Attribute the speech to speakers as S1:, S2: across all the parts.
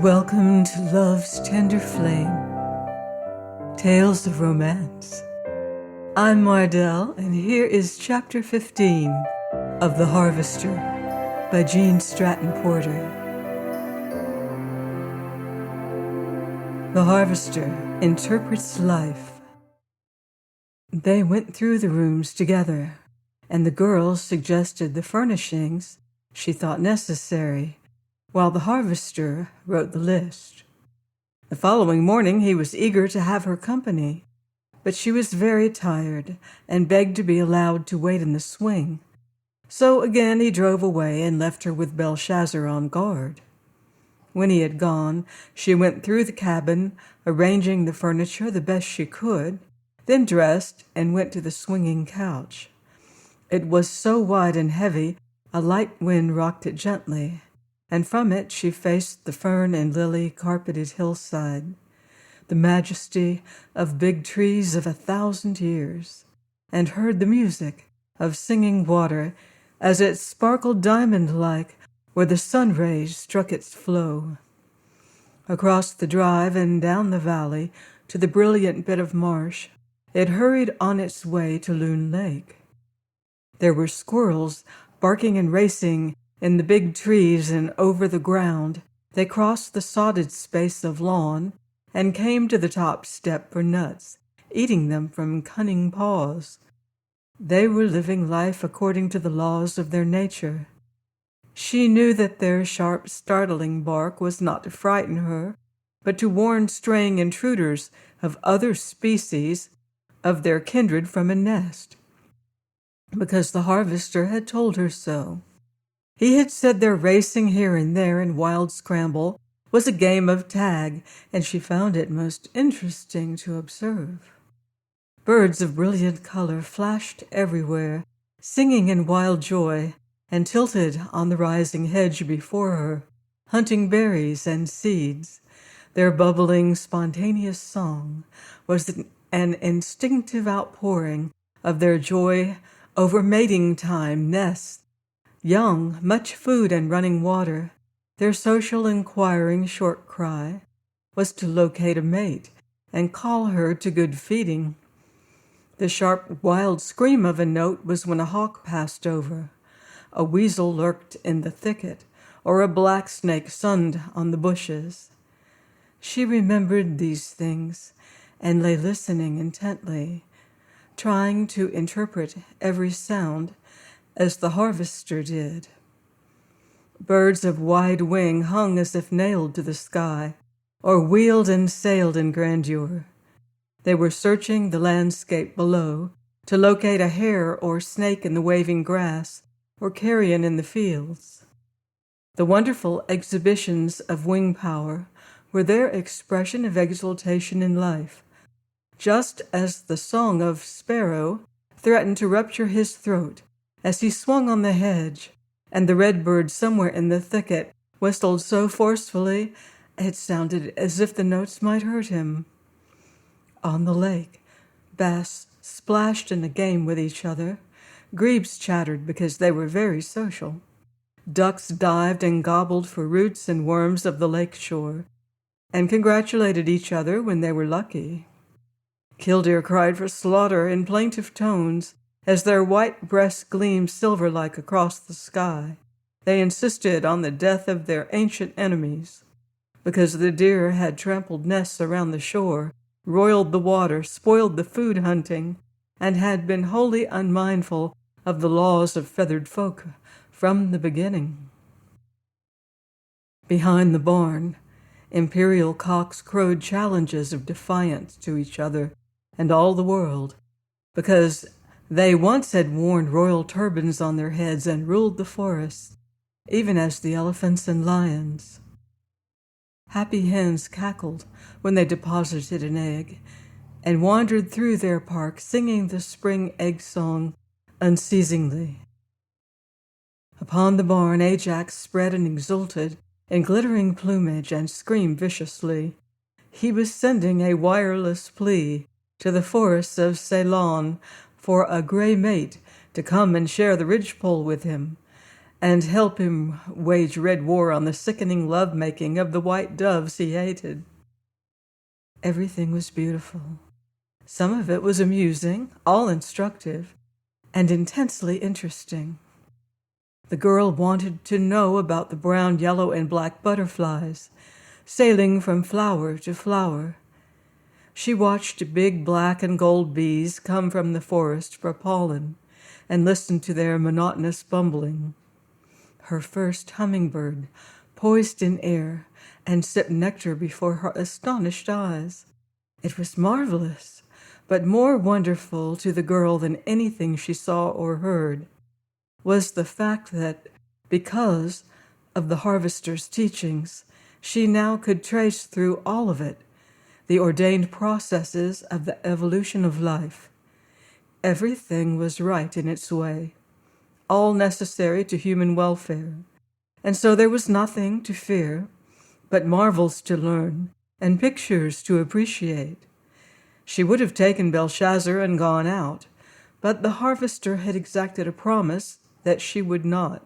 S1: Welcome to Love's Tender Flame, Tales of Romance. I'm Mardell, and here is Chapter 15 of The Harvester by Jean Stratton Porter. The Harvester interprets life. They went through the rooms together, and the girl suggested the furnishings she thought necessary, while the harvester wrote the list. The following morning he was eager to have her company, but she was very tired and begged to be allowed to wait in the swing. So again he drove away and left her with Belshazzar on guard. When he had gone, she went through the cabin, arranging the furniture the best she could, then dressed and went to the swinging couch. It was so wide and heavy, a light wind rocked it gently, and from it she faced the fern and lily carpeted hillside, the majesty of big trees of 1,000 years, and heard the music of singing water as it sparkled diamond-like where the sun rays struck its flow. Across the drive and down the valley to the brilliant bit of marsh, it hurried on its way to Loon Lake. There were squirrels barking and racing in the big trees, and over the ground they crossed the sodded space of lawn and came to the top step for nuts, eating them from cunning paws. They were living life according to the laws of their nature. She knew that their sharp, startling bark was not to frighten her, but to warn straying intruders of other species of their kindred from a nest, because the harvester had told her so. He had said their racing here and there in wild scramble was a game of tag, and she found it most interesting to observe. Birds of brilliant color flashed everywhere, singing in wild joy, and tilted on the rising hedge before her, hunting berries and seeds. Their bubbling, spontaneous song was an instinctive outpouring of their joy over mating time, nests, young, much food and running water. Their social inquiring short cry was to locate a mate and call her to good feeding. The sharp, wild scream of a note was when a hawk passed over, a weasel lurked in the thicket, or a black snake sunned on the bushes. She remembered these things and lay listening intently, trying to interpret every sound as the harvester did. Birds of wide wing hung as if nailed to the sky, or wheeled and sailed in grandeur. They were searching the landscape below to locate a hare or snake in the waving grass, or carrion in the fields. The wonderful exhibitions of wing power were their expression of exultation in life, just as the song of sparrow threatened to rupture his throat as he swung on the hedge, and the redbird somewhere in the thicket whistled so forcefully it sounded as if the notes might hurt him. On the lake, bass splashed in a game with each other. Grebes chattered because they were very social. Ducks dived and gobbled for roots and worms of the lake shore, and congratulated each other when they were lucky. Killdeer cried for slaughter in plaintive tones as their white breasts gleamed silver-like across the sky. They insisted on the death of their ancient enemies, because the deer had trampled nests around the shore, roiled the water, spoiled the food hunting, and had been wholly unmindful of the laws of feathered folk from the beginning. Behind the barn, imperial cocks crowed challenges of defiance to each other and all the world, because they once had worn royal turbans on their heads and ruled the forests, even as the elephants and lions. Happy hens cackled when they deposited an egg, and wandered through their park singing the spring egg song unceasingly. Upon the barn Ajax spread and exulted in glittering plumage and screamed viciously. He was sending a wireless plea to the forests of Ceylon for a gray mate to come and share the ridgepole with him, and help him wage red war on the sickening love-making of the white doves he hated. Everything was beautiful. Some of it was amusing, all instructive, and intensely interesting. The girl wanted to know about the brown, yellow, and black butterflies, sailing from flower to flower. She watched big black and gold bees come from the forest for pollen and listened to their monotonous bumbling. Her first hummingbird poised in air and sipped nectar before her astonished eyes. It was marvelous, but more wonderful to the girl than anything she saw or heard was the fact that, because of the harvester's teachings, she now could trace through all of it the ordained processes of the evolution of life. Everything was right in its way, all necessary to human welfare, and so there was nothing to fear, but marvels to learn and pictures to appreciate. She would have taken Belshazzar and gone out, but the harvester had exacted a promise that she would not.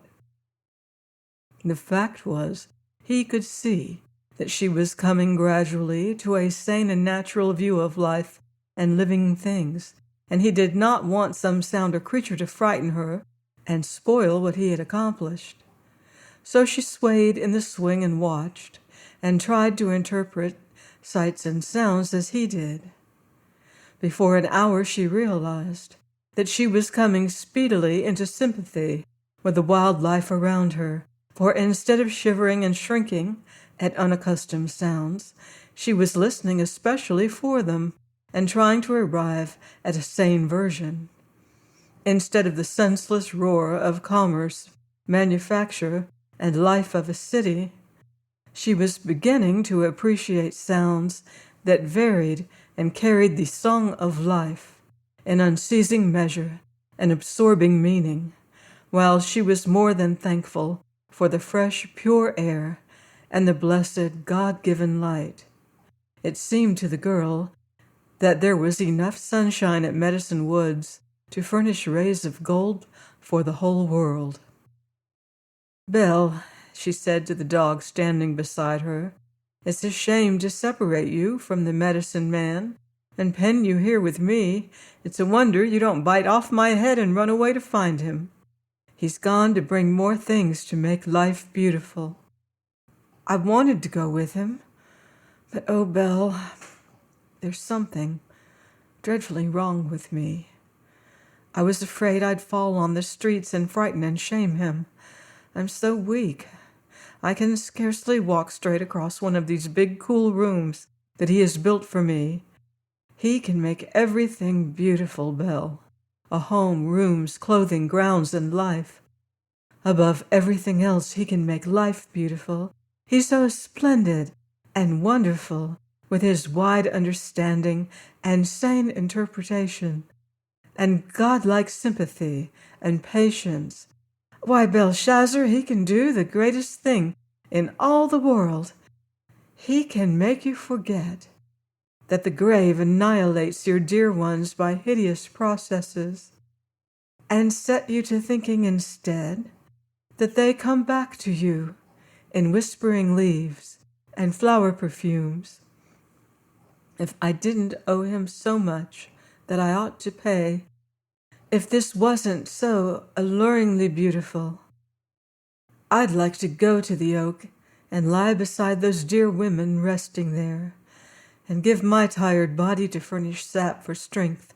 S1: The fact was, he could see that she was coming gradually to a sane and natural view of life and living things, and he did not want some sound or creature to frighten her and spoil what he had accomplished. So she swayed in the swing and watched, and tried to interpret sights and sounds as he did. Before an hour she realized that she was coming speedily into sympathy with the wildlife around her, for instead of shivering and shrinking at unaccustomed sounds, she was listening especially for them and trying to arrive at a sane version. Instead of the senseless roar of commerce, manufacture, and life of a city, she was beginning to appreciate sounds that varied and carried the song of life in unceasing measure and absorbing meaning, while she was more than thankful for the fresh, pure air and the blessed, God-given light. It seemed to the girl that there was enough sunshine at Medicine Woods to furnish rays of gold for the whole world. "Belle," she said to the dog standing beside her, "it's a shame to separate you from the medicine man and pen you here with me. It's a wonder you don't bite off my head and run away to find him. He's gone to bring more things to make life beautiful." I wanted to go with him, but oh, Belle, there's something dreadfully wrong with me. I was afraid I'd fall on the streets and frighten and shame him. I'm so weak. I can scarcely walk straight across one of these big, cool rooms that he has built for me. He can make everything beautiful, Belle. A home, rooms, clothing, grounds, and life. Above everything else, he can make life beautiful. He's so splendid and wonderful with his wide understanding and sane interpretation and godlike sympathy and patience. Why, Belshazzar, he can do the greatest thing in all the world. He can make you forget that the grave annihilates your dear ones by hideous processes and set you to thinking instead that they come back to you in whispering leaves and flower perfumes. If I didn't owe him so much that I ought to pay, if this wasn't so alluringly beautiful, I'd like to go to the oak and lie beside those dear women resting there, and give my tired body to furnish sap for strength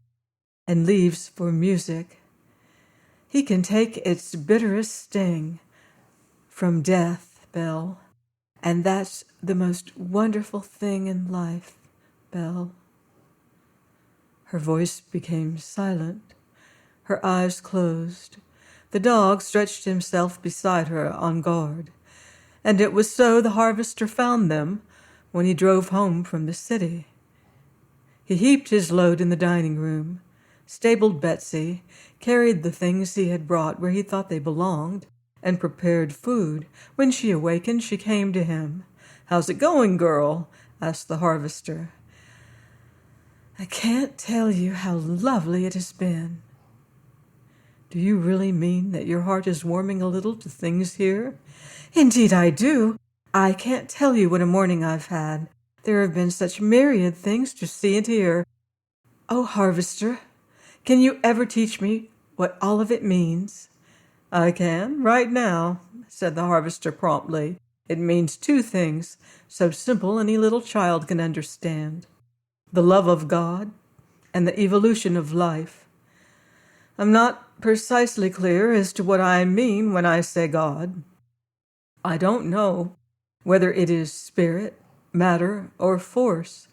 S1: and leaves for music. He can take its bitterest sting from death, Belle, and that's the most wonderful thing in life, Belle. Her voice became silent. Her eyes closed. The dog stretched himself beside her on guard, and it was so the harvester found them when he drove home from the city. He heaped his load in the dining room, stabled Betsy, carried the things he had brought where he thought they belonged, and prepared food. When she awakened, she came to him. "How's it going, girl?" asked the harvester. "I can't tell you how lovely it has been." Do you really mean that your heart is warming a little to things here? Indeed I do. I can't tell you what a morning I've had. There have been such myriad things to see and hear. Oh, Harvester, can you ever teach me what all of it means? I can, right now, said the harvester promptly. It means two things, so simple any little child can understand. The love of God and the evolution of life. I'm not precisely clear as to what I mean when I say God. I don't know whether it is spirit, matter, or force.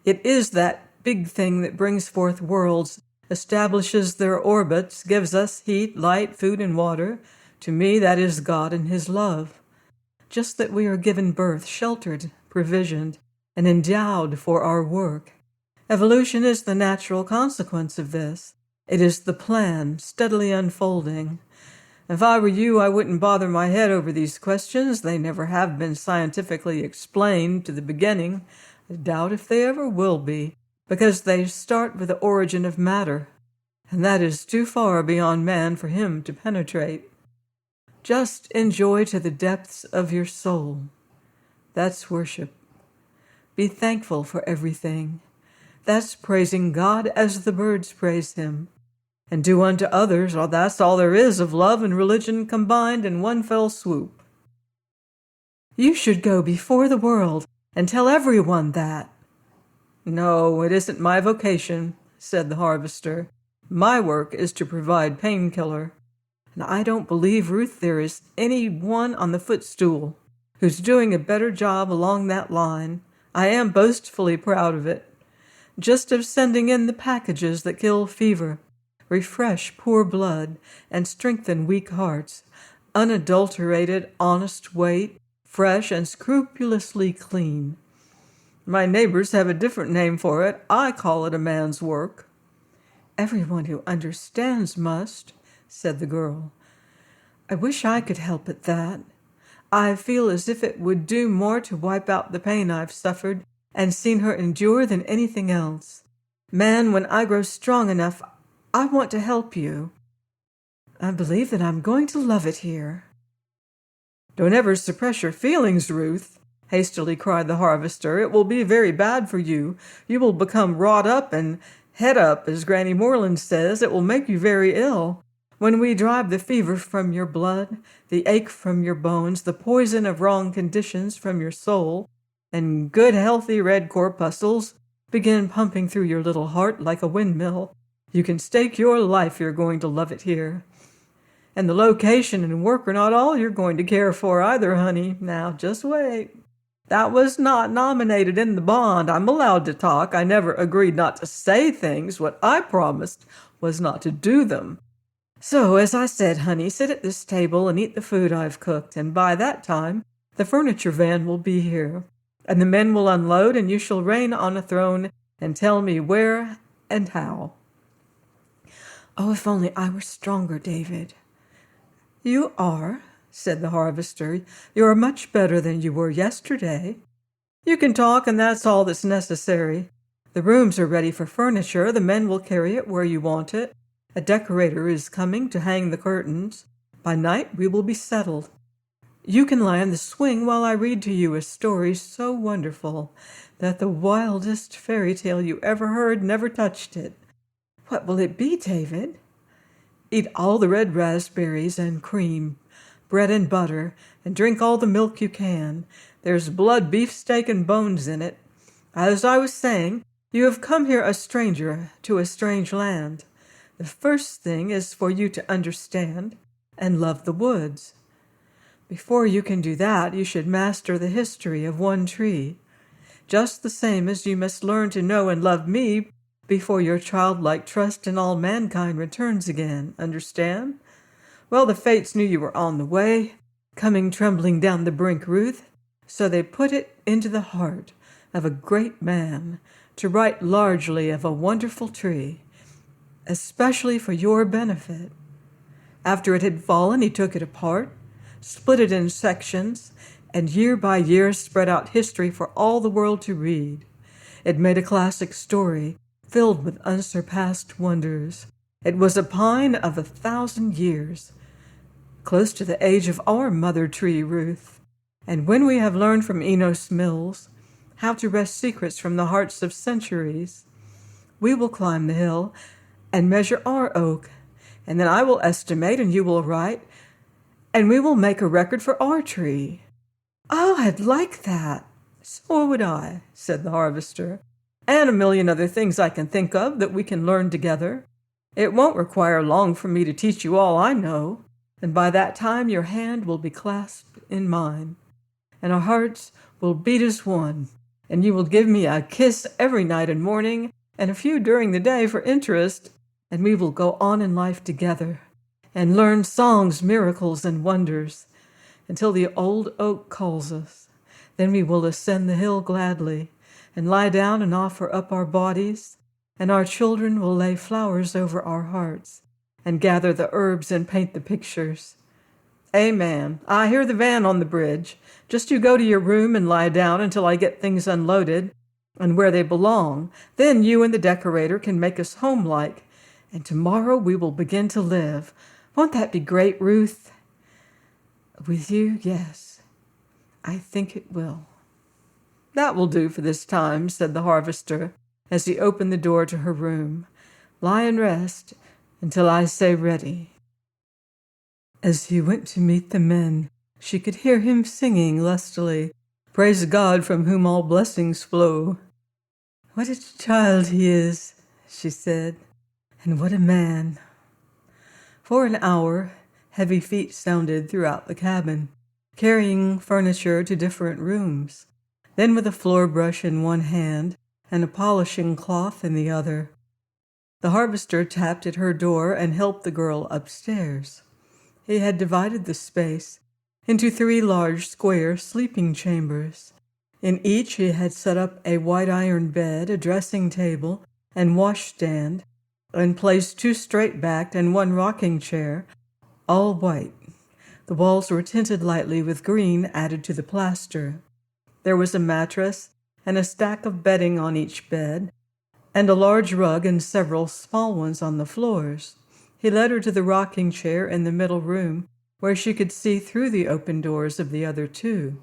S1: It is that big thing that brings forth worlds, establishes their orbits, gives us heat, light, food, and water. To me, that is God and His love. Just that we are given birth, sheltered, provisioned, and endowed for our work. Evolution is the natural consequence of this. It is the plan, steadily unfolding. If I were you, I wouldn't bother my head over these questions. They never have been scientifically explained to the beginning. I doubt if they ever will be, because they start with the origin of matter, and that is too far beyond man for him to penetrate. Just enjoy to the depths of your soul. That's worship. Be thankful for everything. That's praising God as the birds praise Him. And do unto others, or that's all there is of love and religion combined in one fell swoop. You should go before the world and tell everyone that. No, it isn't my vocation, said the harvester. My work is to provide painkiller. And I don't believe, Ruth, there is any one on the footstool who's doing a better job along that line. I am boastfully proud of it. Just of sending in the packages that kill fever, refresh poor blood, and strengthen weak hearts. Unadulterated, honest weight, fresh and scrupulously clean. My neighbors have a different name for it. I call it a man's work. Everyone who understands must, said the girl. I wish I could help at that. I feel as if it would do more to wipe out the pain I've suffered and seen her endure than anything else. Man, when I grow strong enough, I want to help you. I believe that I'm going to love it here. Don't ever suppress your feelings, Ruth, hastily cried the harvester. It will be very bad for you. You will become wrought up and head up, as Granny Moreland says. It will make you very ill. When we drive the fever from your blood, the ache from your bones, the poison of wrong conditions from your soul, and good healthy red corpuscles begin pumping through your little heart like a windmill, you can stake your life you're going to love it here. And the location and work are not all you're going to care for either, honey. Now, just wait. That was not nominated in the bond. I'm allowed to talk. I never agreed not to say things. What I promised was not to do them. So, as I said, honey, sit at this table and eat the food I've cooked, and by that time the furniture van will be here, and the men will unload, and you shall reign on a throne and tell me where and how. Oh, if only I were stronger, David. You are, said the harvester. You are much better than you were yesterday. You can talk, and that's all that's necessary. The rooms are ready for furniture. The men will carry it where you want it. A decorator is coming to hang the curtains. By night we will be settled. You can lie on the swing while I read to you a story so wonderful that the wildest fairy tale you ever heard never touched it. What will it be, David? Eat all the red raspberries and cream, bread and butter, and drink all the milk you can. There's blood, beefsteak, and bones in it. As I was saying, you have come here a stranger to a strange land. The first thing is for you to understand and love the woods. Before you can do that, you should master the history of one tree, just the same as you must learn to know and love me before your childlike trust in all mankind returns again. Understand? Well, the fates knew you were on the way, coming trembling down the brink, Ruth, so they put it into the heart of a great man to write largely of a wonderful tree, especially for your benefit. After it had fallen, he took it apart, split it in sections, and year by year spread out history for all the world to read. It made a classic story filled with unsurpassed wonders. It was a pine of 1,000 years, close to the age of our mother tree, Ruth. And when we have learned from Enos Mills how to wrest secrets from the hearts of centuries, we will climb the hill and measure our oak, and then I will estimate and you will write, and we will make a record for our tree." "Oh, I'd like that." "So would I," said the harvester, "and a million other things I can think of that we can learn together. It won't require long for me to teach you all I know, and by that time your hand will be clasped in mine, and our hearts will beat as one, and you will give me a kiss every night and morning, and a few during the day for interest, and we will go on in life together, and learn songs, miracles, and wonders, until the old oak calls us. Then we will ascend the hill gladly, and lie down and offer up our bodies, and our children will lay flowers over our hearts, and gather the herbs and paint the pictures. Amen. I hear the van on the bridge. Just you go to your room and lie down until I get things unloaded and where they belong. Then you and the decorator can make us homelike, and tomorrow we will begin to live. Won't that be great, Ruth?" "With you, yes. I think it will." "That will do for this time," said the harvester, as he opened the door to her room. "Lie and rest until I say ready." As he went to meet the men, she could hear him singing lustily, "Praise God from whom all blessings flow." "What a child he is," she said, "and what a man." For an hour, heavy feet sounded throughout the cabin, carrying furniture to different rooms. Then with a floor brush in one hand and a polishing cloth in the other, the harvester tapped at her door and helped the girl upstairs. He had divided the space into 3 large square sleeping chambers. In each he had set up a white iron bed, a dressing table, and washstand, and placed 2 straight-backed and 1 rocking chair, all white. The walls were tinted lightly with green added to the plaster. There was a mattress and a stack of bedding on each bed, and a large rug and several small ones on the floors. He led her to the rocking chair in the middle room, where she could see through the open doors of the other 2.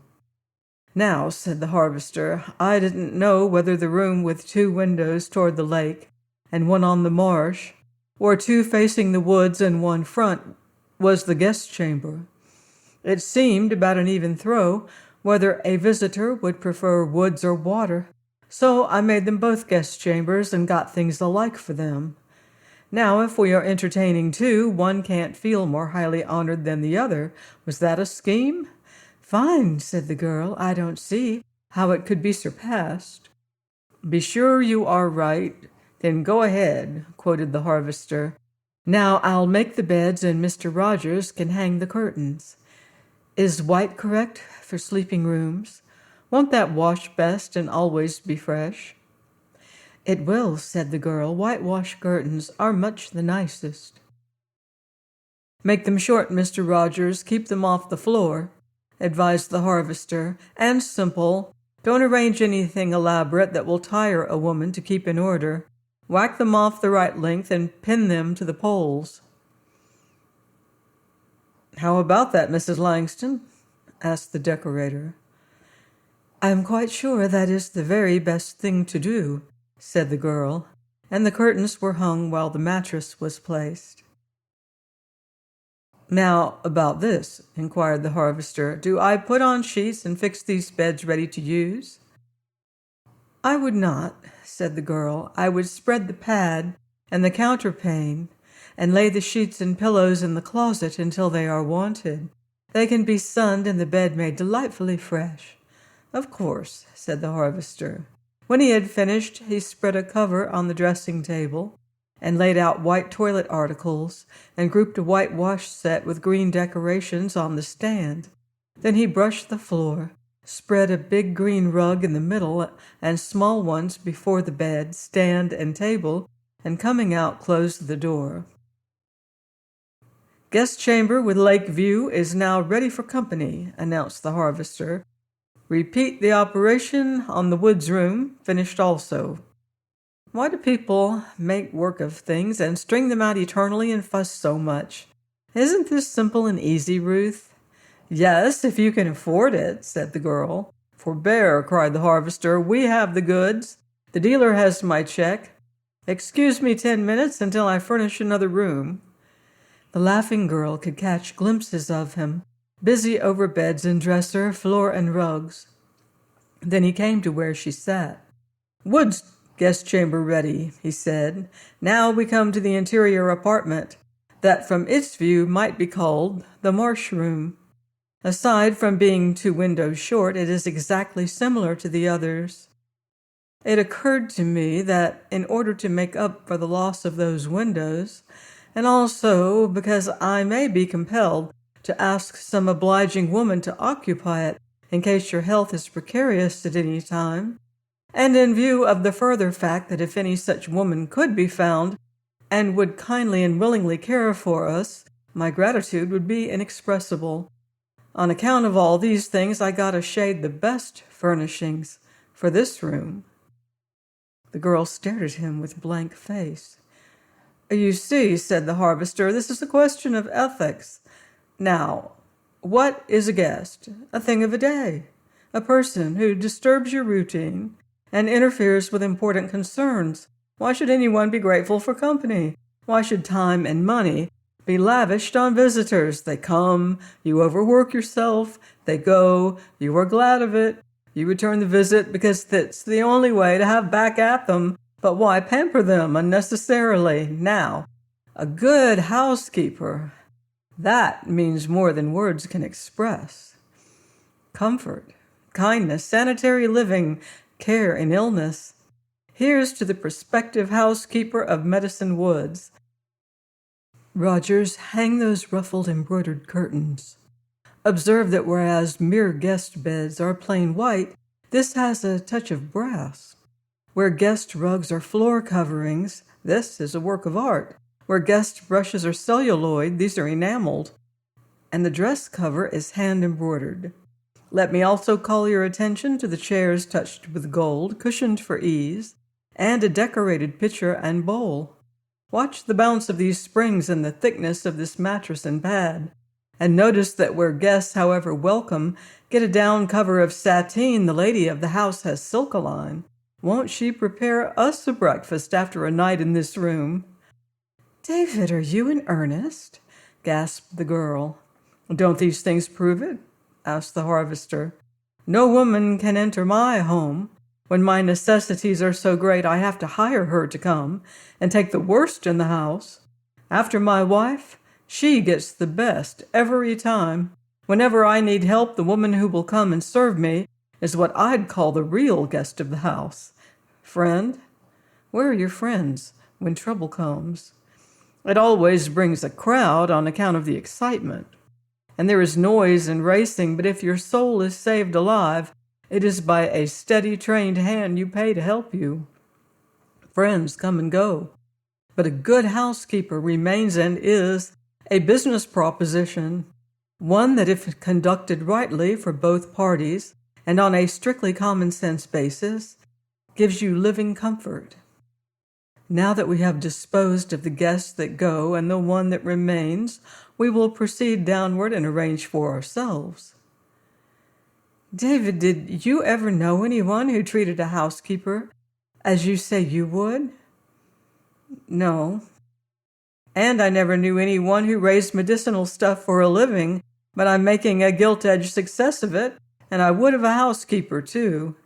S1: "Now," said the harvester, "I didn't know whether the room with 2 windows toward the lake and 1 on the marsh, or 2 facing the woods and 1 front, was the guest chamber. It seemed about an even throw whether a visitor would prefer woods or water, so I made them both guest chambers and got things alike for them. Now, if we are entertaining 2, one can't feel more highly honored than the other. Was that a scheme?" "Fine," said the girl. "I don't see how it could be surpassed." "Be sure you are right. Then go ahead," quoted the harvester. "Now I'll make the beds and Mr. Rogers can hang the curtains. Is white correct for sleeping rooms? Won't that wash best and always be fresh?" "It will," said the girl. "Whitewash curtains are much the nicest." "Make them short, Mr. Rogers. Keep them off the floor," advised the harvester, "and simple. Don't arrange anything elaborate that will tire a woman to keep in order. Whack them off the right length and pin them to the poles." "How about that, Mrs. Langston?" asked the decorator. "I am quite sure that is the very best thing to do," said the girl, and the curtains were hung while the mattress was placed. "Now, about this," inquired the harvester, "do I put on sheets and fix these beds ready to use?" "I would not," said the girl. "I would spread the pad and the counterpane and lay the sheets and pillows in the closet until they are wanted. They can be sunned and the bed made delightfully fresh." "Of course," said the harvester. When he had finished, he spread a cover on the dressing table and laid out white toilet articles and grouped a white wash set with green decorations on the stand. Then he brushed the floor, spread a big green rug in the middle and small ones before the bed, stand, and table, and coming out closed the door. "Guest chamber with lake view is now ready for company," announced the harvester. "Repeat the operation on the woods room, finished also." Why do people make work of things and string them out eternally and fuss so much? Isn't this simple and easy, Ruth?" "Yes, if you can afford it," said the girl. "Forbear," cried the harvester. "We have the goods. The dealer has my check. Excuse me 10 minutes until I furnish another room." The laughing girl could catch glimpses of him, busy over beds and dresser, floor and rugs. Then he came to where she sat. "Wood's guest chamber ready," he said. "Now we come to the interior apartment, that from its view might be called the Marsh Room. Aside from being 2 windows short, it is exactly similar to the others. It occurred to me that in order to make up for the loss of those windows, and also because I may be compelled to ask some obliging woman to occupy it in case your health is precarious at any time, and in view of the further fact that if any such woman could be found and would kindly and willingly care for us, my gratitude would be inexpressible. On account of all these things, I got a shade the best furnishings for this room." The girl stared at him with blank face. "You see," said the harvester, "this is a question of ethics. Now, what is a guest? A thing of a day. A person who disturbs your routine and interferes with important concerns. Why should anyone be grateful for company? Why should time and money be lavished on visitors? They come, you overwork yourself, they go, you are glad of it. You return the visit because that's the only way to have back at them, but why pamper them unnecessarily? Now, a good housekeeper, that means more than words can express. Comfort, kindness, sanitary living, care in illness. Here's to the prospective housekeeper of Medicine Woods. Rogers, hang those ruffled embroidered curtains. Observe that whereas mere guest beds are plain white, this has a touch of brass. Where guest rugs are floor coverings, this is a work of art. Where guest brushes are celluloid, these are enameled. And the dress cover is hand embroidered. Let me also call your attention to the chairs touched with gold, cushioned for ease, and a decorated pitcher and bowl. Watch the bounce of these springs and the thickness of this mattress and pad, and notice that where guests, however welcome, get a down cover of sateen, the lady of the house has silk-a-line. Won't she prepare us a breakfast after a night in this room?" "David, are you in earnest?" gasped the girl. "Don't these things prove it?" asked the harvester. "No woman can enter my home. When my necessities are so great, I have to hire her to come and take the worst in the house. After my wife, she gets the best every time. Whenever I need help, the woman who will come and serve me is what I'd call the real guest of the house. Friend? Where are your friends when trouble comes? It always brings a crowd on account of the excitement. And there is noise and racing, but if your soul is saved alive, it is by a steady, trained hand you pay to help you. Friends come and go, but a good housekeeper remains and is a business proposition, one that if conducted rightly for both parties and on a strictly common sense basis, gives you living comfort. Now that we have disposed of the guests that go and the one that remains, we will proceed downward and arrange for ourselves." "David, did you ever know anyone who treated a housekeeper as you say you would?" "No. And I never knew anyone who raised medicinal stuff for a living, but I'm making a gilt-edged success of it, and I would of a housekeeper, too."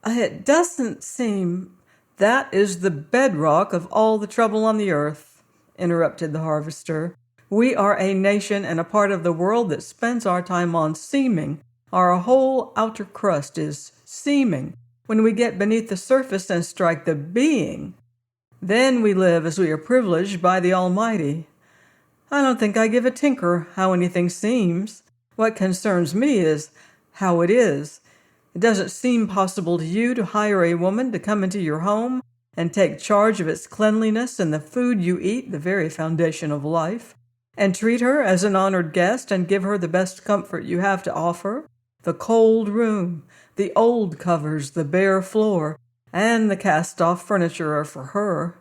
S1: "It doesn't seem—" "That is the bedrock of all the trouble on the earth," interrupted the harvester. "We are a nation and a part of the world that spends our time on seeming. Our whole outer crust is seeming. When we get beneath the surface and strike the being, then we live as we are privileged by the Almighty. I don't think I give a tinker how anything seems. What concerns me is how it is. It doesn't seem possible to you to hire a woman to come into your home and take charge of its cleanliness and the food you eat, the very foundation of life, and treat her as an honored guest and give her the best comfort you have to offer, the cold room, the old covers, the bare floor, and the cast-off furniture are for her.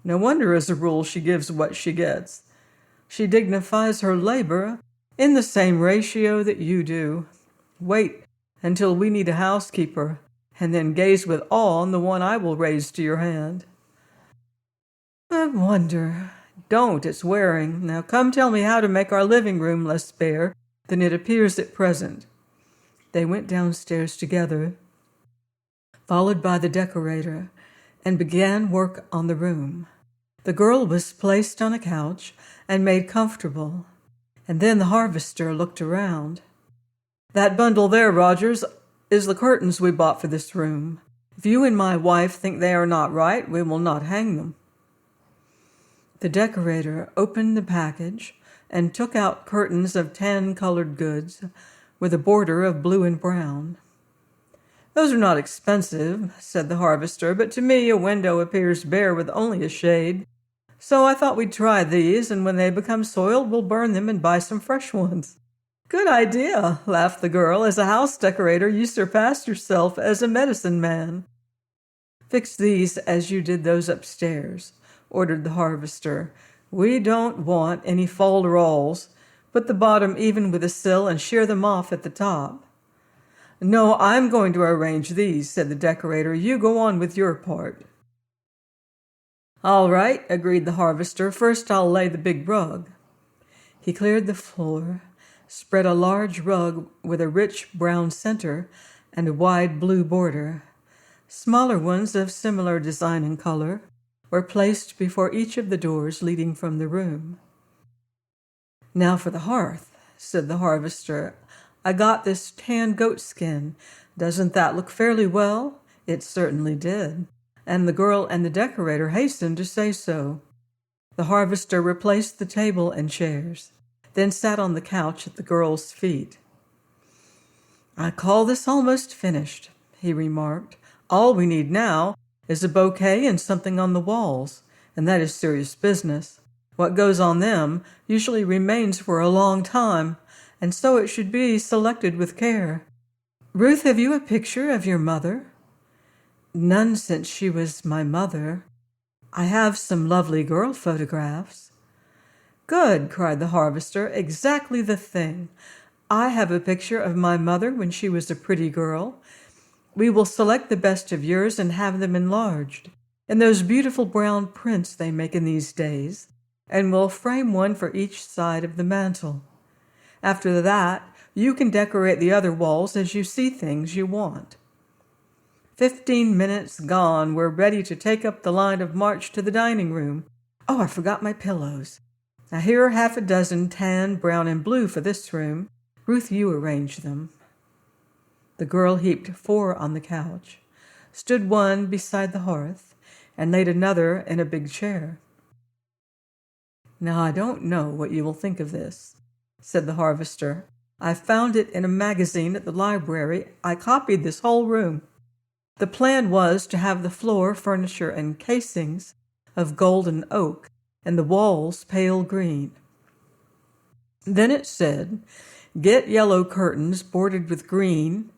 S1: No wonder, as a rule, she gives what she gets. She dignifies her labor in the same ratio that you do. Wait until we need a housekeeper, and then gaze with awe on the one I will raise to your hand. I wonder. Don't, it's wearing. Now come tell me how to make our living room less bare than it appears at present. They went downstairs together, followed by the decorator, and began work on the room. The girl was placed on a couch and made comfortable, and then the harvester looked around. That bundle there, Rogers, is the curtains we bought for this room. If you and my wife think they are not right, we will not hang them. The decorator opened the package and took out curtains of tan-colored goods with a border of blue and brown. Those are not expensive, said the harvester, but to me a window appears bare with only a shade. So I thought we'd try these, and when they become soiled, we'll burn them and buy some fresh ones. Good idea, laughed the girl. As a house decorator, you surpassed yourself as a medicine man. Fix these as you did those upstairs, ordered the harvester. We don't want any fol-de-rols. Put the bottom even with the sill and shear them off at the top. No, I'm going to arrange these, said the decorator. You go on with your part. All right, agreed the harvester. First I'll lay the big rug. He cleared the floor, spread a large rug with a rich brown center and a wide blue border. Smaller ones of similar design and color were placed before each of the doors leading from the room. Now for the hearth, said the harvester. I got this tan goat skin. Doesn't that look fairly well? It certainly did, and the girl and the decorator hastened to say so. The harvester replaced the table and chairs, then sat on the couch at the girl's feet. I call this almost finished, he remarked. All we need now is a bouquet and something on the walls, and that is serious business. What goes on them usually remains for a long time, and so it should be selected with care. Ruth, have you a picture of your mother? None since she was my mother. I have some lovely girl photographs. Good, cried the harvester, exactly the thing. I have a picture of my mother when she was a pretty girl. We will select the best of yours and have them enlarged, in those beautiful brown prints they make in these days, and we'll frame one for each side of the mantel. After that, you can decorate the other walls as you see things you want. 15 minutes gone, we're ready to take up the line of march to the dining room. Oh, I forgot my pillows. Now here are half a dozen, tan, brown, and blue for this room. Ruth, you arrange them. The girl heaped 4 on the couch, stood one beside the hearth, and laid another in a big chair. Now I don't know what you will think of this, said the harvester. I found it in a magazine at the library. I copied this whole room. The plan was to have the floor, furniture, and casings of golden oak, and the walls pale green. Then it said, get yellow curtains bordered with green,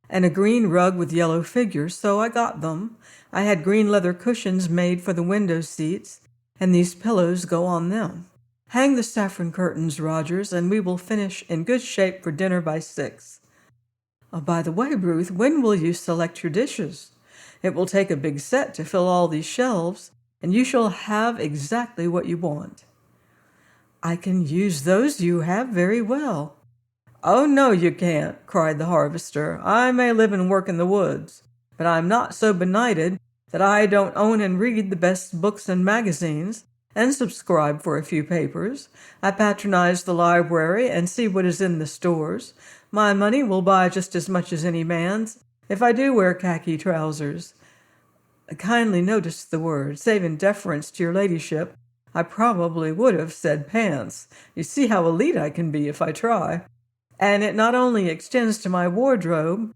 S1: and a green rug with yellow figures, so I got them. I had green leather cushions made for the window seats, and these pillows go on them. Hang the saffron curtains, Rogers, and we will finish in good shape for dinner by 6. Oh, by the way, Ruth, when will you select your dishes? It will take a big set to fill all these shelves, and you shall have exactly what you want. I can use those you have very well. Oh, no, you can't, cried the harvester. I may live and work in the woods, but I'm not so benighted that I don't own and read the best books and magazines and subscribe for a few papers. I patronize the library and see what is in the stores. My money will buy just as much as any man's if I do wear khaki trousers. Kindly notice the word. Save in deference to your ladyship, I probably would have said pants. You see how elite I can be if I try. And it not only extends to my wardrobe,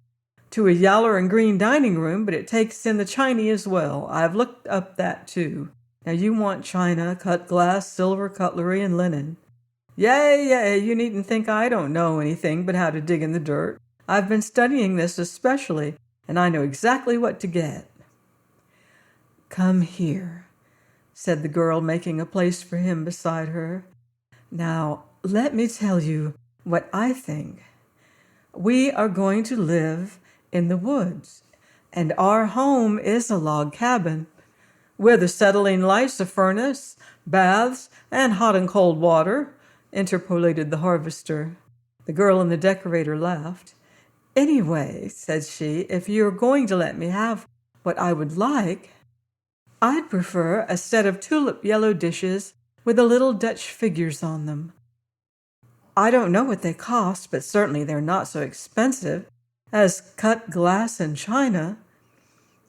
S1: to a yaller and green dining room, but it takes in the chiny as well. I've looked up that too. Now you want china, cut glass, silver cutlery, and linen. Yea, you needn't think I don't know anything but how to dig in the dirt. I've been studying this especially, and I know exactly what to get. "Come here," said the girl, making a place for him beside her. "Now, let me tell you what I think. We are going to live in the woods, and our home is a log cabin, with acetylene lights, a furnace, baths, and hot and cold water," interpolated the harvester. The girl and the decorator laughed. "Anyway," said she, "if you're going to let me have what I would like, I'd prefer a set of tulip yellow dishes with the little Dutch figures on them. I don't know what they cost, but certainly they're not so expensive as cut glass and china.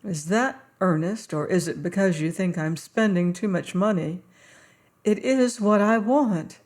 S1: Is that earnest, or is it because you think I'm spending too much money? It is what I want.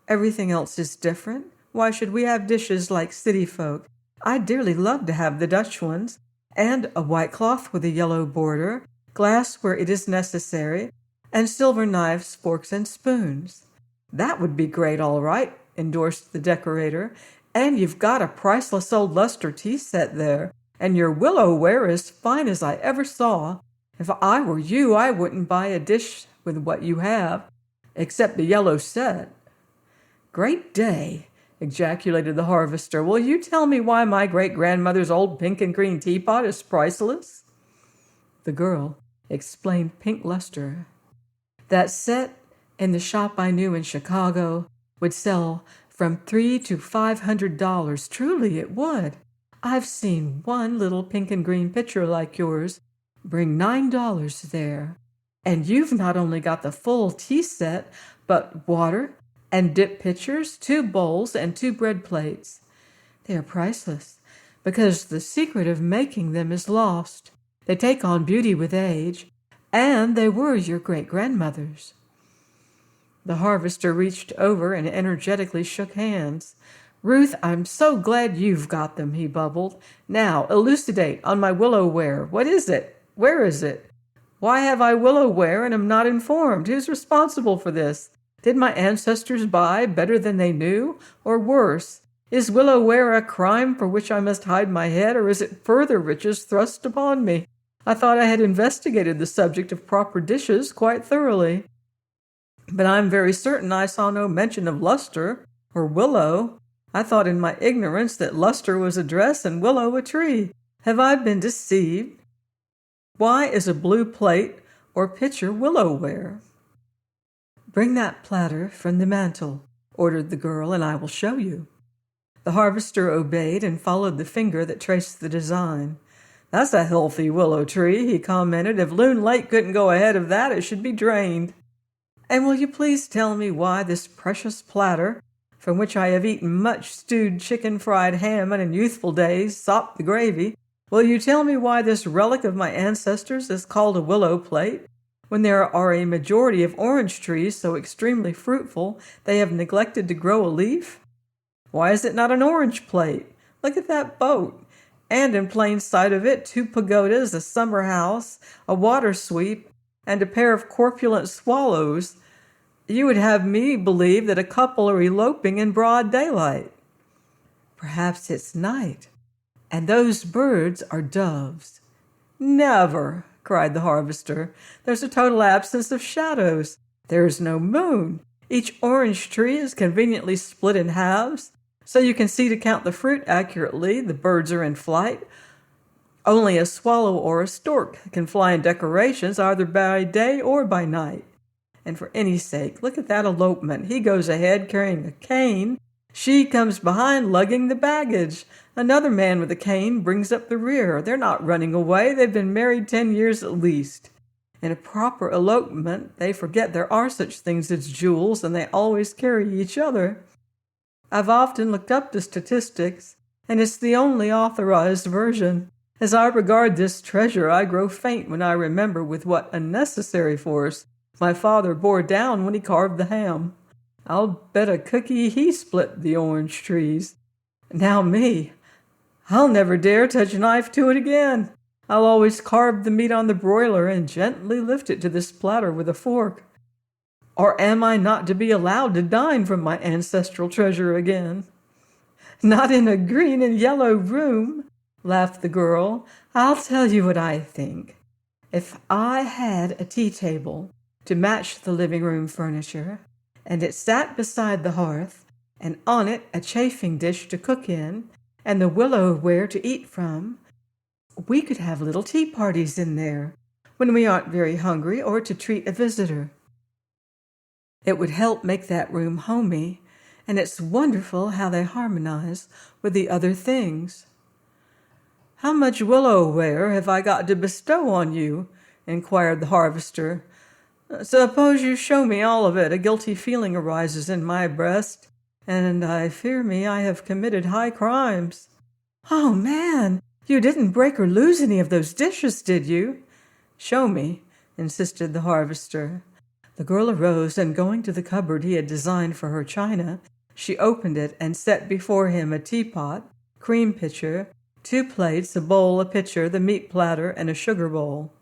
S1: Everything else is different. Why should we have dishes like city folk? I'd dearly love to have the Dutch ones, and a white cloth with a yellow border, glass where it is necessary, and silver knives, forks, and spoons." "That would be great, all right," endorsed the decorator. "And you've got a priceless old luster tea set there, and your willow ware as fine as I ever saw. If I were you, I wouldn't buy a dish with what you have, except the yellow set." "Great day!" ejaculated the harvester. "Will you tell me why my great-grandmother's old pink and green teapot is priceless?" The girl explained pink luster. "That set in the shop I knew in Chicago would sell from $300 to $500. Truly it would. I've seen one little pink and green pitcher like yours bring $9 there. And you've not only got the full tea set, but water and dip pitchers, 2 bowls, and 2 bread plates. They are priceless, because the secret of making them is lost. They take on beauty with age, and they were your great-grandmother's." The harvester reached over and energetically shook hands. "Ruth, I'm so glad you've got them," he bubbled. "Now, elucidate on my willow ware. What is it? Where is it? Why have I willow ware and am not informed? Who's responsible for this? Did my ancestors buy better than they knew? Or worse, is willow ware a crime for which I must hide my head, or is it further riches thrust upon me? I thought I had investigated the subject of proper dishes quite thoroughly. But I'm very certain I saw no mention of luster or willow. I thought in my ignorance that luster was a dress and willow a tree. Have I been deceived? Why is a blue plate or pitcher willow ware?" "Bring that platter from the mantel," ordered the girl, "and I will show you." The harvester obeyed and followed the finger that traced the design. "That's a healthy willow tree," he commented. "If Loon Lake couldn't go ahead of that, it should be drained. And will you please tell me why this precious platter, from which I have eaten much stewed chicken, fried ham, and in youthful days sopped the gravy, will you tell me why this relic of my ancestors is called a willow plate, when there are a majority of orange trees so extremely fruitful they have neglected to grow a leaf? Why is it not an orange plate? Look at that boat, and in plain sight of it 2 pagodas, a summer house, a water sweep, and a pair of corpulent swallows. You would have me believe that a couple are eloping in broad daylight." "Perhaps it's night, and those birds are doves." "Never!" cried the harvester. "There's a total absence of shadows. There is no moon. Each orange tree is conveniently split in halves, so you can see to count the fruit accurately. The birds are in flight. Only a swallow or a stork can fly in decorations either by day or by night. And for any sake, look at that elopement. He goes ahead carrying a cane. She comes behind lugging the baggage. Another man with a cane brings up the rear. They're not running away. They've been married 10 years at least. In a proper elopement, they forget there are such things as jewels, and they always carry each other. I've often looked up the statistics, and it's the only authorized version. As I regard this treasure, I grow faint when I remember with what unnecessary force my father bore down when he carved the ham. I'll bet a cookie he split the orange trees. Now me, I'll never dare touch a knife to it again. I'll always carve the meat on the broiler and gently lift it to this platter with a fork. Or am I not to be allowed to dine from my ancestral treasure again?" "Not in a green and yellow room," laughed the girl. "I'll tell you what I think. If I had a tea table to match the living room furniture, and it sat beside the hearth, and on it a chafing dish to cook in, and the willow ware to eat from, we could have little tea parties in there when we aren't very hungry or to treat a visitor. It would help make that room homey, and it's wonderful how they harmonize with the other things. "How much willow ware have I got to bestow on you?" inquired the harvester. "Suppose you show me all of it. A guilty feeling arises in my breast, and I fear me I have committed high crimes." "Oh, man, you didn't break or lose any of those dishes, did you?" "Show me," insisted the harvester. The girl arose, and going to the cupboard he had designed for her china, she opened it and set before him a teapot, cream pitcher, 2 plates, a bowl, a pitcher, the meat platter, and a sugar bowl.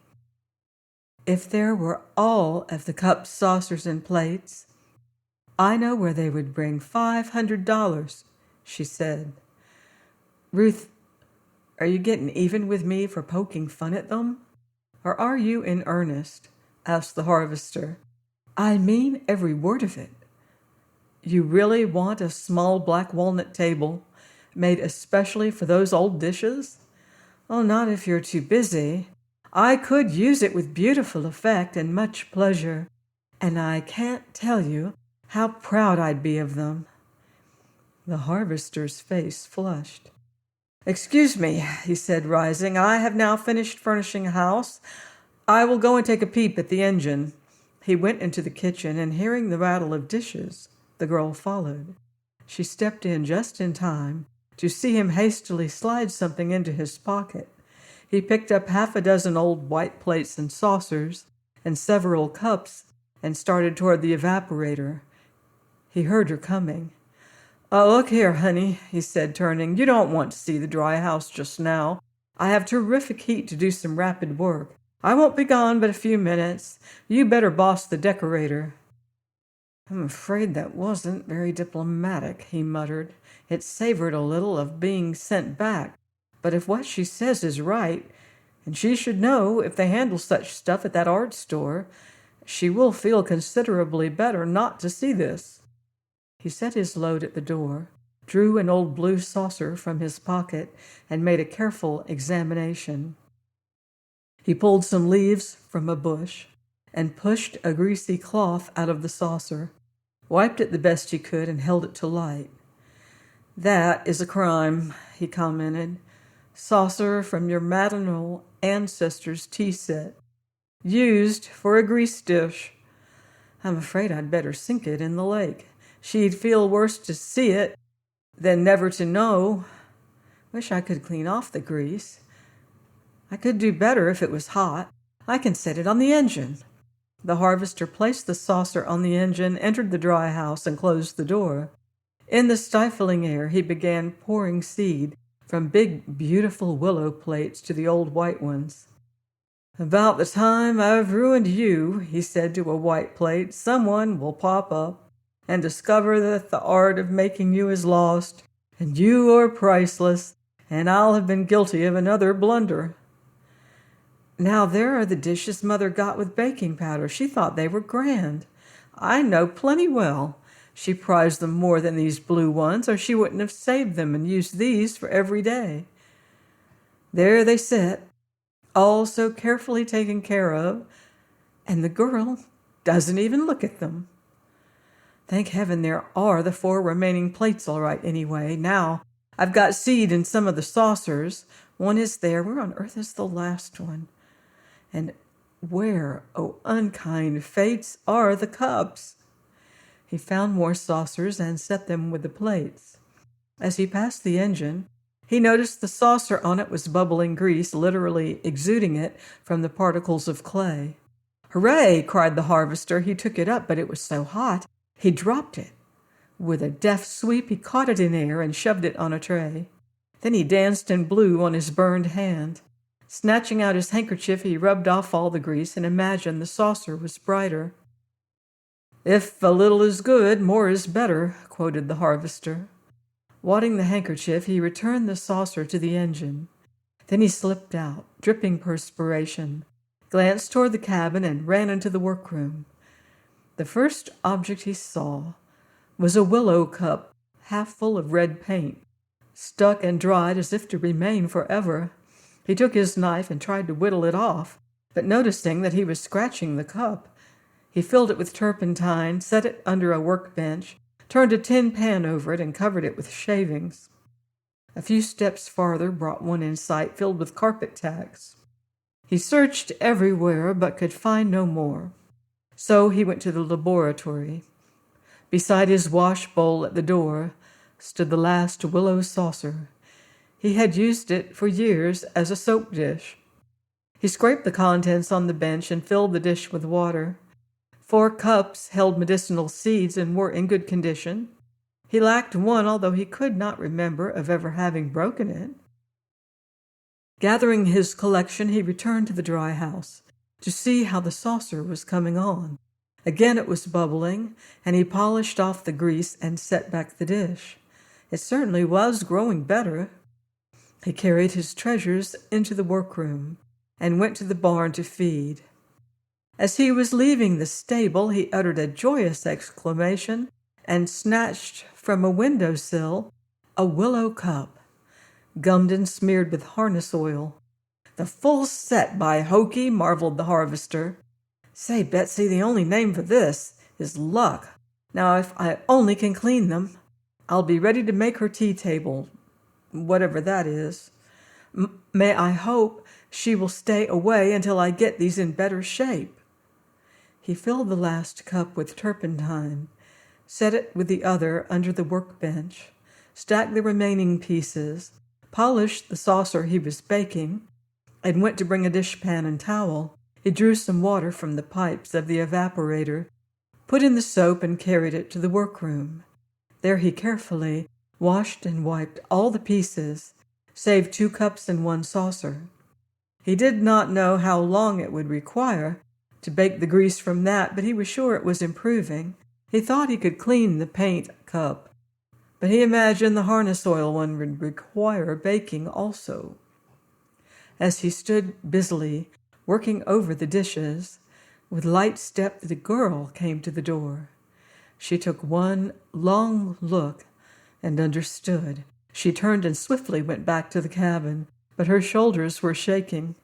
S1: "If there were all of the cups, saucers, and plates, I know where they would bring $500, she said. "Ruth, are you getting even with me for poking fun at them? Or are you in earnest?" asked the harvester. "I mean every word of it." "You really want a small black walnut table made especially for those old dishes?" "Oh, not if you're too busy. I could use it with beautiful effect and much pleasure, and I can't tell you how proud I'd be of them." The harvester's face flushed. "Excuse me," he said, rising. "I have now finished furnishing a house. I will go and take a peep at the engine." He went into the kitchen, and hearing the rattle of dishes, the girl followed. She stepped in just in time to see him hastily slide something into his pocket. He picked up 6 old white plates and saucers and several cups and started toward the evaporator. He heard her coming. "Look here, honey," he said, turning. "You don't want to see the dry house just now. I have terrific heat to do some rapid work. I won't be gone but a few minutes. You better boss the decorator." "I'm afraid that wasn't very diplomatic," he muttered. It savored a little of being sent back. But if what she says is right, and she should know if they handle such stuff at that art store, she will feel considerably better not to see this. He set his load at the door, drew an old blue saucer from his pocket, and made a careful examination. He pulled some leaves from a bush and pushed a greasy cloth out of the saucer, wiped it the best he could, and held it to light. "That is a crime," he commented. "Saucer from your maternal ancestors' tea set, used for a grease dish. I'm afraid I'd better sink it in the lake. She'd feel worse to see it than never to know. Wish I could clean off the grease. I could do better if it was hot. I can set it on the engine." The harvester placed the saucer on the engine, entered the dry house, and closed the door. In the stifling air, he began pouring seed from big, beautiful willow plates to the old white ones. "About the time I've ruined you," he said to a white plate, "someone will pop up and discover that the art of making you is lost, and you are priceless, and I'll have been guilty of another blunder." "Now there are the dishes Mother got with baking powder. She thought they were grand. I know plenty well she prized them more than these blue ones, or she wouldn't have saved them and used these for every day. There they sit, all so carefully taken care of, and the girl doesn't even look at them. Thank heaven there are the 4 remaining plates all right anyway. Now I've got seed in some of the saucers. One is there. Where on earth is the last one? And where, oh unkind fates, are the cups?" He found more saucers and set them with the plates. As he passed the engine, he noticed the saucer on it was bubbling grease, literally exuding it from the particles of clay. "Hooray!" cried the harvester. He took it up, but it was so hot he dropped it. With a deft sweep, he caught it in air and shoved it on a tray. Then he danced and blew on his burned hand. Snatching out his handkerchief, he rubbed off all the grease and imagined the saucer was brighter. "If a little is good, more is better," quoted the harvester. Wadding the handkerchief, he returned the saucer to the engine. Then he slipped out, dripping perspiration, glanced toward the cabin, and ran into the workroom. The first object he saw was a willow cup half full of red paint, stuck and dried as if to remain forever. He took his knife and tried to whittle it off, but noticing that he was scratching the cup, he filled it with turpentine, set it under a workbench, turned a tin pan over it, and covered it with shavings. A few steps farther brought one in sight filled with carpet tacks. He searched everywhere but could find no more. So he went to the laboratory. Beside his wash bowl at the door stood the last willow saucer. He had used it for years as a soap dish. He scraped the contents on the bench and filled the dish with water. 4 cups held medicinal seeds and were in good condition. He lacked one, although he could not remember of ever having broken it. Gathering his collection, he returned to the dry house to see how the saucer was coming on. Again it was bubbling, and he polished off the grease and set back the dish. It certainly was growing better. He carried his treasures into the workroom and went to the barn to feed. As he was leaving the stable, he uttered a joyous exclamation and snatched from a windowsill a willow cup, gummed and smeared with harness oil. "The full set, by hokey," marveled the harvester. "Say, Betsy, the only name for this is luck. Now, if I only can clean them, I'll be ready to make her tea table, whatever that is. May I hope she will stay away until I get these in better shape." He filled the last cup with turpentine, set it with the other under the workbench, stacked the remaining pieces, polished the saucer he was baking, and went to bring a dishpan and towel. He drew some water from the pipes of the evaporator, put in the soap, and carried it to the workroom. There he carefully washed and wiped all the pieces, save 2 cups and 1 saucer. He did not know how long it would require to bake the grease from that, but he was sure it was improving. He thought he could clean the paint cup, but he imagined the harness oil one would require baking also. As he stood busily working over the dishes, with light step the girl came to the door. She took one long look and understood. She turned and swiftly went back to the cabin, but her shoulders were shaking.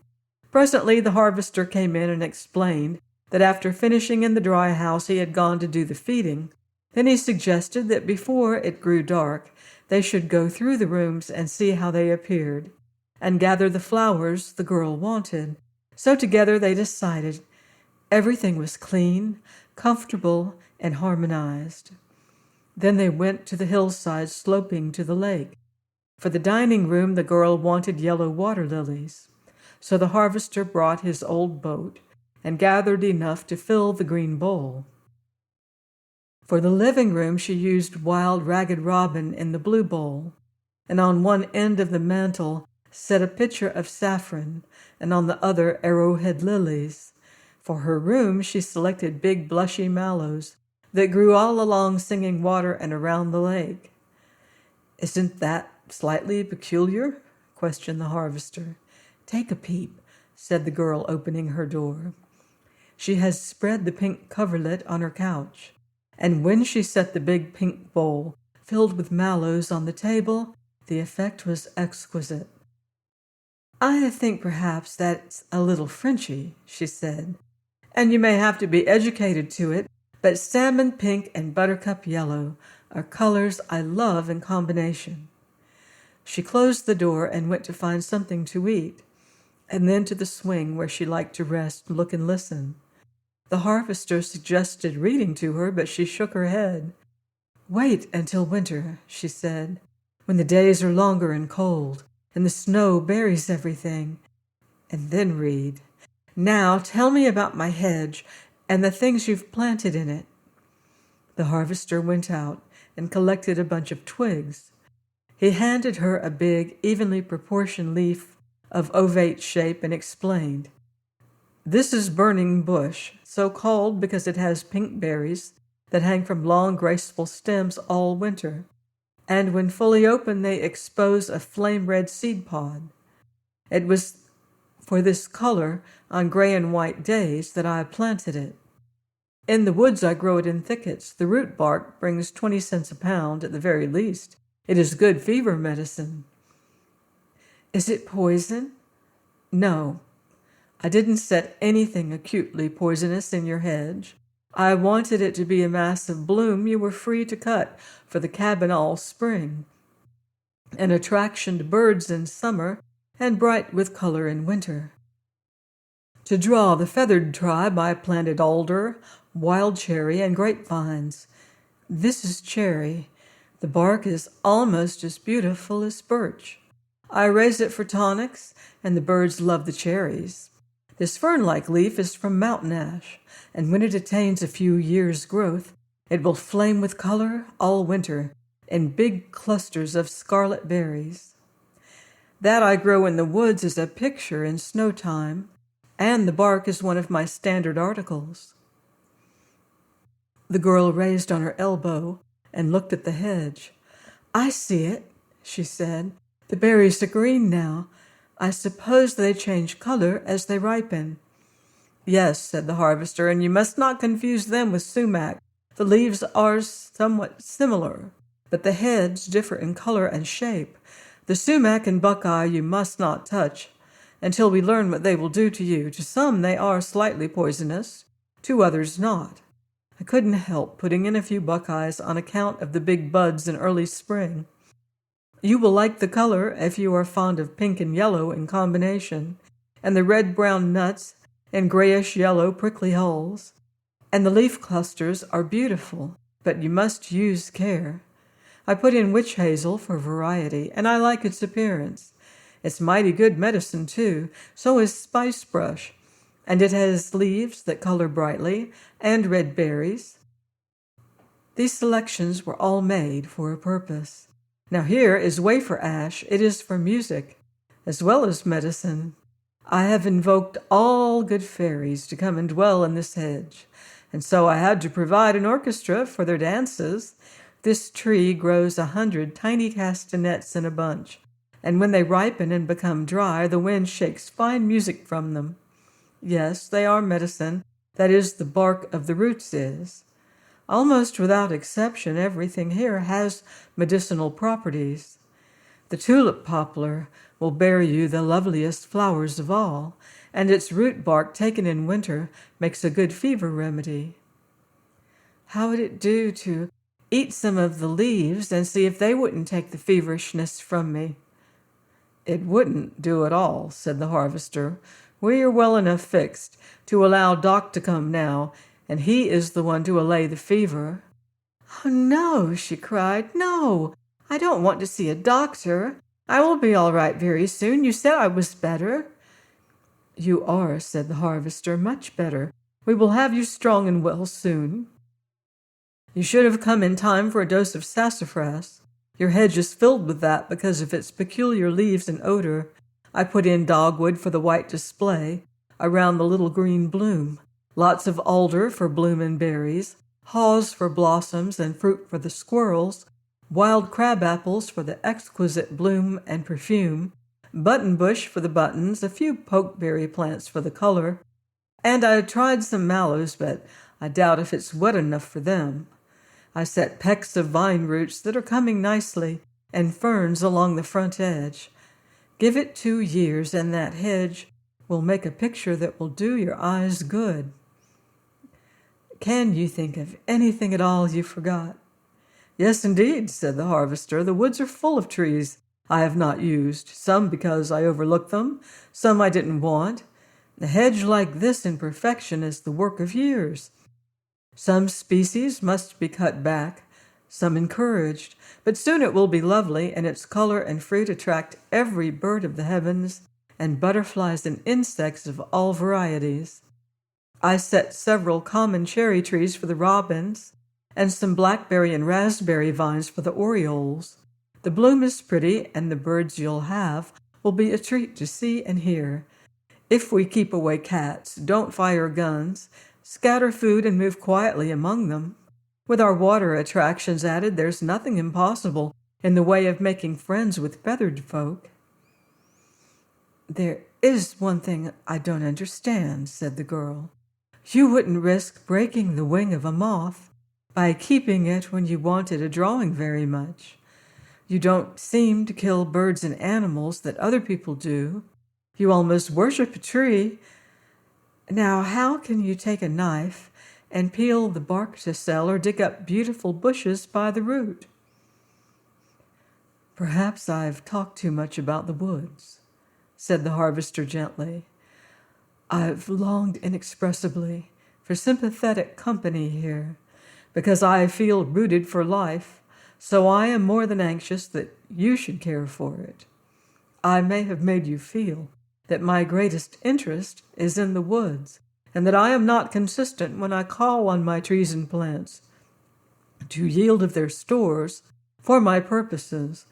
S1: Presently the harvester came in and explained that after finishing in the dry house he had gone to do the feeding. Then he suggested that before it grew dark they should go through the rooms and see how they appeared, and gather the flowers the girl wanted. So together they decided everything was clean, comfortable, and harmonized. Then they went to the hillside sloping to the lake. For the dining room the girl wanted yellow water lilies. So the harvester brought his old boat and gathered enough to fill the green bowl. For the living room she used wild ragged robin in the blue bowl, and on one end of the mantel set a pitcher of saffron, and on the other arrowhead lilies. For her room she selected big blushy mallows that grew all along Singing Water and around the lake. "Isn't that slightly peculiar?" questioned the harvester. "Take a peep," said the girl, opening her door. She had spread the pink coverlet on her couch, and when she set the big pink bowl filled with mallows on the table, the effect was exquisite. "I think perhaps that's a little Frenchy," she said, "and you may have to be educated to it, but salmon pink and buttercup yellow are colors I love in combination." She closed the door and went to find something to eat, and then to the swing where she liked to rest, look, and listen. The harvester suggested reading to her, but she shook her head. "Wait until winter," she said, "when the days are longer and cold, and the snow buries everything, and then read. Now tell me about my hedge and the things you've planted in it." The harvester went out and collected a bunch of twigs. He handed her a big, evenly proportioned leaf of ovate shape and explained, "This is burning bush, so called because it has pink berries that hang from long, graceful stems all winter, and when fully open they expose a flame-red seed pod. It was for this color on gray and white days that I planted it. In the woods I grow it in thickets. The root bark brings 20 cents a pound at the very least. It is good fever medicine." "Is it poison?" "No. I didn't set anything acutely poisonous in your hedge. I wanted it to be a mass of bloom you were free to cut for the cabin all spring, an attraction to birds in summer and bright with color in winter. To draw the feathered tribe, I planted alder, wild cherry, and grapevines. This is cherry. The bark is almost as beautiful as birch. I raise it for tonics, and the birds love the cherries. This fern-like leaf is from mountain ash, and when it attains a few years' growth, it will flame with color all winter in big clusters of scarlet berries. That I grow in the woods is a picture in snow time, and the bark is one of my standard articles." The girl raised on her elbow and looked at the hedge. "I see it," she said. "The berries are green now. I suppose they change color as they ripen." "Yes," said the harvester, "and you must not confuse them with sumac. The leaves are somewhat similar, but the heads differ in color and shape. The sumac and buckeye you must not touch until we learn what they will do to you. To some they are slightly poisonous, to others not. I couldn't help putting in a few buckeyes on account of the big buds in early spring. You will like the color if you are fond of pink and yellow in combination, and the red-brown nuts and grayish-yellow prickly hulls. And the leaf clusters are beautiful, but you must use care. I put in witch hazel for variety, and I like its appearance. It's mighty good medicine, too, so is spicebrush, and it has leaves that color brightly and red berries. These selections were all made for a purpose. Now here is wafer ash. It is for music, as well as medicine. I have invoked all good fairies to come and dwell in this hedge, and so I had to provide an orchestra for their dances. This tree grows 100 tiny castanets in a bunch, and when they ripen and become dry, the wind shakes fine music from them. Yes, they are medicine. That is, the bark of the roots is. Almost without exception, everything here has medicinal properties. The tulip poplar will bear you the loveliest flowers of all, and its root bark taken in winter makes a good fever remedy. How would it do to eat some of the leaves and see if they wouldn't take the feverishness from me?" "It wouldn't do at all," said the harvester. "We are well enough fixed to allow Doc to come now, and he is the one to allay the fever." "Oh, no," she cried. "No, I don't want to see a doctor. I will be all right very soon. You said I was better." "You are," said the harvester, "much better. We will have you strong and well soon. You should have come in time for a dose of sassafras. Your hedge is filled with that because of its peculiar leaves and odor. I put in dogwood for the white display around the little green bloom, lots of alder for bloom and berries, haws for blossoms and fruit for the squirrels, wild crab apples for the exquisite bloom and perfume, buttonbush for the buttons, a few pokeberry plants for the color, and I tried some mallows, but I doubt if it's wet enough for them. I set pecks of vine roots that are coming nicely, and ferns along the front edge. Give it 2 years, and that hedge will make a picture that will do your eyes good. Can you think of anything at all you forgot?" "Yes, indeed," said the harvester. "The woods are full of trees I have not used, some because I overlooked them, some I didn't want. A hedge like this in perfection is the work of years. Some species must be cut back, some encouraged, but soon it will be lovely, and its color and fruit attract every bird of the heavens and butterflies and insects of all varieties. I set several common cherry trees for the robins, and some blackberry and raspberry vines for the orioles. The bloom is pretty, and the birds you'll have will be a treat to see and hear. If we keep away cats, don't fire guns, scatter food and move quietly among them. With our water attractions added, there's nothing impossible in the way of making friends with feathered folk." "There is one thing I don't understand," said the girl. "You wouldn't risk breaking the wing of a moth by keeping it when you wanted a drawing very much. You don't seem to kill birds and animals that other people do. You almost worship a tree. Now, how can you take a knife and peel the bark to sell or dig up beautiful bushes by the root?" "Perhaps I've talked too much about the woods," said the harvester gently. "I've longed inexpressibly for sympathetic company here, because I feel rooted for life, so I am more than anxious that you should care for it. I may have made you feel that my greatest interest is in the woods, and that I am not consistent when I call on my trees and plants to yield of their stores for my purposes.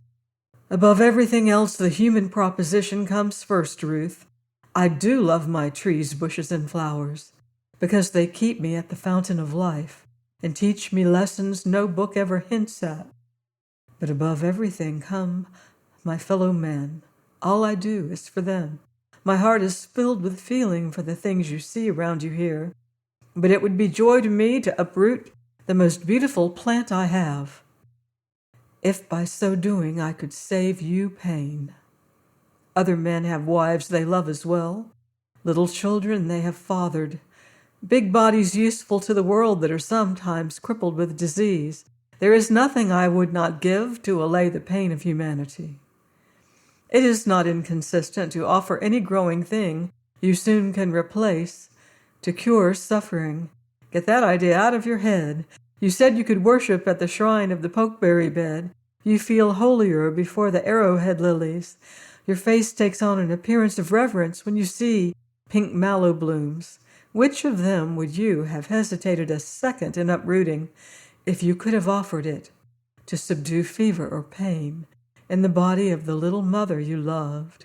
S1: Above everything else, the human proposition comes first, Ruth. I do love my trees, bushes, and flowers, because they keep me at the fountain of life and teach me lessons no book ever hints at. But above everything come my fellow men. All I do is for them. My heart is filled with feeling for the things you see around you here, but it would be joy to me to uproot the most beautiful plant I have, if by so doing I could save you pain. Other men have wives they love as well, little children they have fathered, big bodies useful to the world that are sometimes crippled with disease. There is nothing I would not give to allay the pain of humanity. It is not inconsistent to offer any growing thing you soon can replace to cure suffering. Get that idea out of your head. You said you could worship at the shrine of the pokeberry bed. You feel holier before the arrowhead lilies. Your face takes on an appearance of reverence when you see pink mallow blooms. Which of them would you have hesitated a second in uprooting if you could have offered it to subdue fever or pain in the body of the little mother you loved?"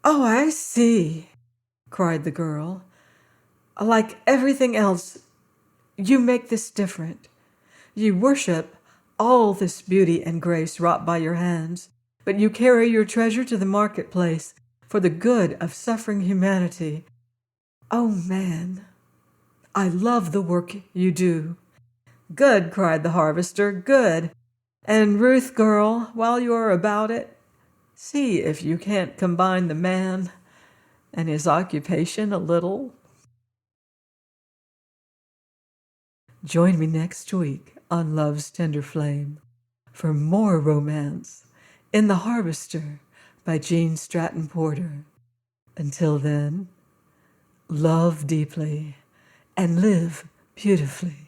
S1: "Oh, I see," cried the girl. "Like everything else, you make this different. You worship all this beauty and grace wrought by your hands, but you carry your treasure to the marketplace for the good of suffering humanity. Oh, man, I love the work you do." "Good," cried the harvester, "good. And Ruth, girl, while you are about it, see if you can't combine the man and his occupation a little." Join me next week on Love's Tender Flame for more romance in The Harvester by Jean Stratton Porter. Until then, love deeply and live beautifully.